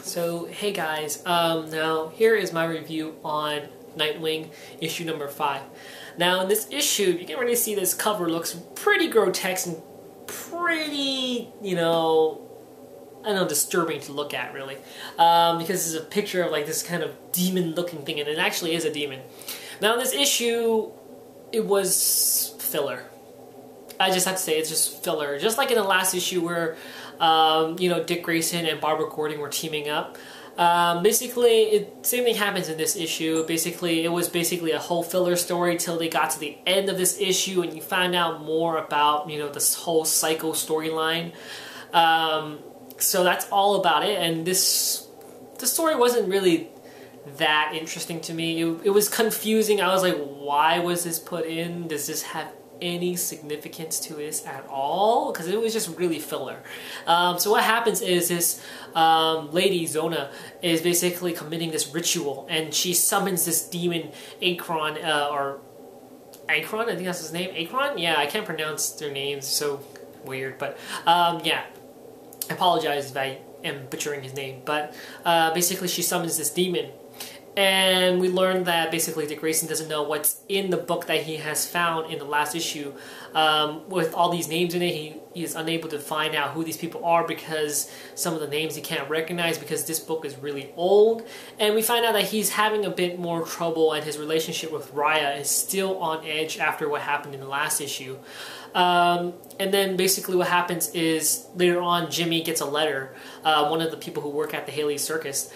So hey guys, now here is my review on Nightwing issue number 5. Now in this issue, you can really see this cover looks pretty grotesque and pretty, I don't know, disturbing to look at really, because it's a picture of like this kind of demon-looking thing, and it actually is a demon. Now in this issue, it was filler. I just have to say it's just filler, just like in the last issue where Dick Grayson and Barbara Gordon were teaming up. Basically, same thing happens in this issue. Basically, it was basically a whole filler story till they got to the end of this issue, and you find out more about this whole Psycho storyline. So that's all about it. And the story wasn't really that interesting to me. It was confusing. I was like, why was this put in? Does this have any significance to this at all? Because it was just really filler. So what happens is this lady, Zona, is basically committing this ritual, and she summons this demon, Akron, or Akron, I think that's his name, Akron? Yeah, I can't pronounce their names, so weird, but yeah, I apologize if I am butchering his name, but basically she summons this demon. And we learned that basically Dick Grayson doesn't know what's in the book that he has found in the last issue. With all these names in it, he is unable to find out who these people are because some of the names he can't recognize because this book is really old. And we find out that he's having a bit more trouble, and his relationship with Raya is still on edge after what happened in the last issue. And then basically what happens is later on Jimmy gets a letter, one of the people who work at the Haley Circus.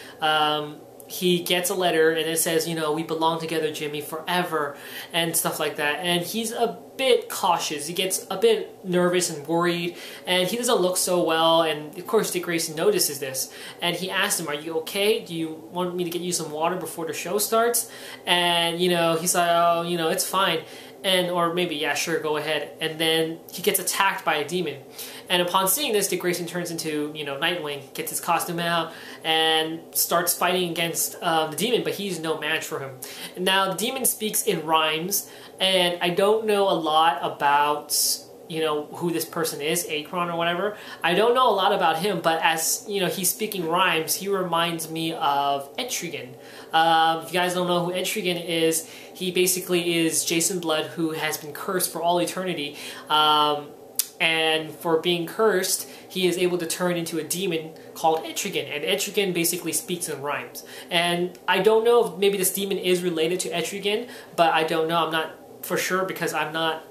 He gets a letter and it says, we belong together, Jimmy, forever, and stuff like that. And he's a bit cautious. He gets a bit nervous and worried, and he doesn't look so well. And of course, Dick Grayson notices this, and he asks him, "Are you okay? Do you want me to get you some water before the show starts?" And he's like, "Oh, it's fine." Or maybe, yeah, sure, go ahead. And then he gets attacked by a demon. And upon seeing this, Dick Grayson turns into, Nightwing, gets his costume out, and starts fighting against the demon, but he's no match for him. And now, the demon speaks in rhymes, and I don't know a lot about, who this person is, Akron or whatever. I don't know a lot about him, but as, he's speaking rhymes, he reminds me of Etrigan. If you guys don't know who Etrigan is, he basically is Jason Blood, who has been cursed for all eternity. And for being cursed, he is able to turn into a demon called Etrigan. And Etrigan basically speaks in rhymes. And I don't know if maybe this demon is related to Etrigan, but I don't know. I'm not for sure because I'm not,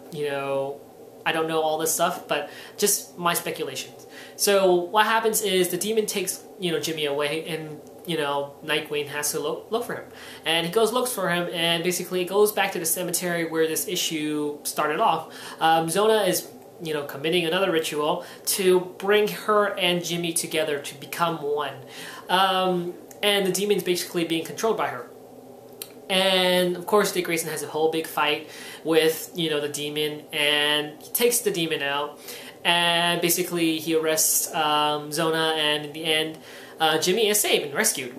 I don't know all this stuff, but just my speculations. So what happens is the demon takes, Jimmy away, and Nightwing has to look for him. And he looks for him, and basically it goes back to the cemetery where this issue started off. Zona is, committing another ritual to bring her and Jimmy together to become one. And the demon's basically being controlled by her. And of course, Dick Grayson has a whole big fight with, the demon, and he takes the demon out. And basically, he arrests Zona, and in the end, Jimmy is saved and rescued.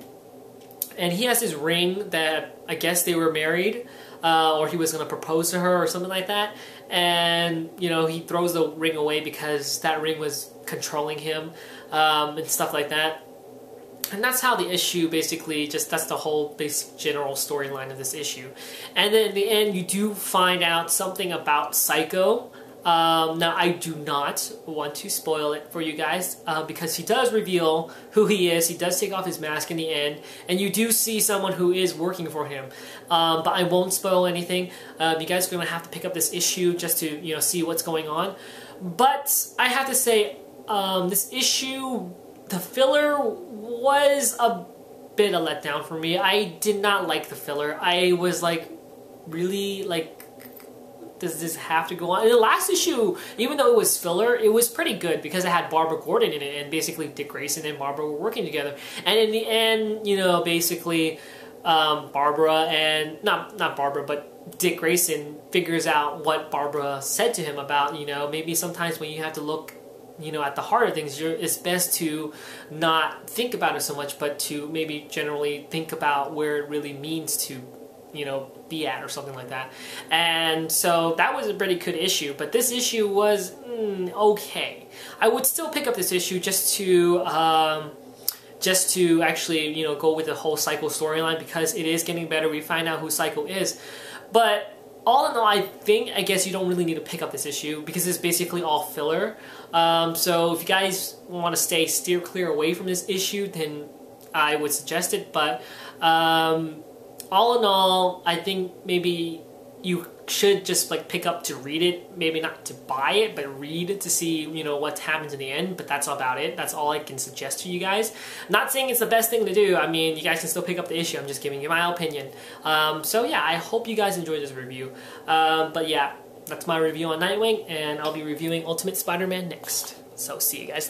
And he has this ring that I guess they were married, or he was going to propose to her or something like that. And, he throws the ring away because that ring was controlling him, and stuff like that. And that's how the issue basically, that's the whole basic general storyline of this issue. And then in the end, you do find out something about Psycho. Now, I do not want to spoil it for you guys, because he does reveal who he is. He does take off his mask in the end, and you do see someone who is working for him. But I won't spoil anything. You guys are going to have to pick up this issue just to, see what's going on. But I have to say, this issue, the filler was a bit of a letdown for me. I did not like the filler. I was like, really, does this have to go on? In the last issue, even though it was filler, it was pretty good because it had Barbara Gordon in it, and basically Dick Grayson and Barbara were working together. And in the end, basically Barbara and, not Barbara, but Dick Grayson figures out what Barbara said to him about, maybe sometimes when you have to look, at the heart of things, it's best to not think about it so much, but to maybe generally think about where it really means to be at or something like that. And so that was a pretty good issue, but this issue was okay. I would still pick up this issue just to just to actually, you know, go with the whole Psycho storyline, because it is getting better. We find out who Psycho is. But all in all, I guess you don't really need to pick up this issue because it's basically all filler. So if you guys want to steer clear away from this issue, then I would suggest it. But all in all, I think maybe you should just like pick up to read it, maybe not to buy it, but read it to see, you know, what happens in the end. But that's about it. That's all I can suggest to you guys. I'm not saying it's the best thing to do. I mean, you guys can still pick up the issue. I'm just giving you my opinion. So yeah, I hope you guys enjoyed this review. But yeah, that's my review on Nightwing, and I'll be reviewing Ultimate Spider-Man next. So see you guys later.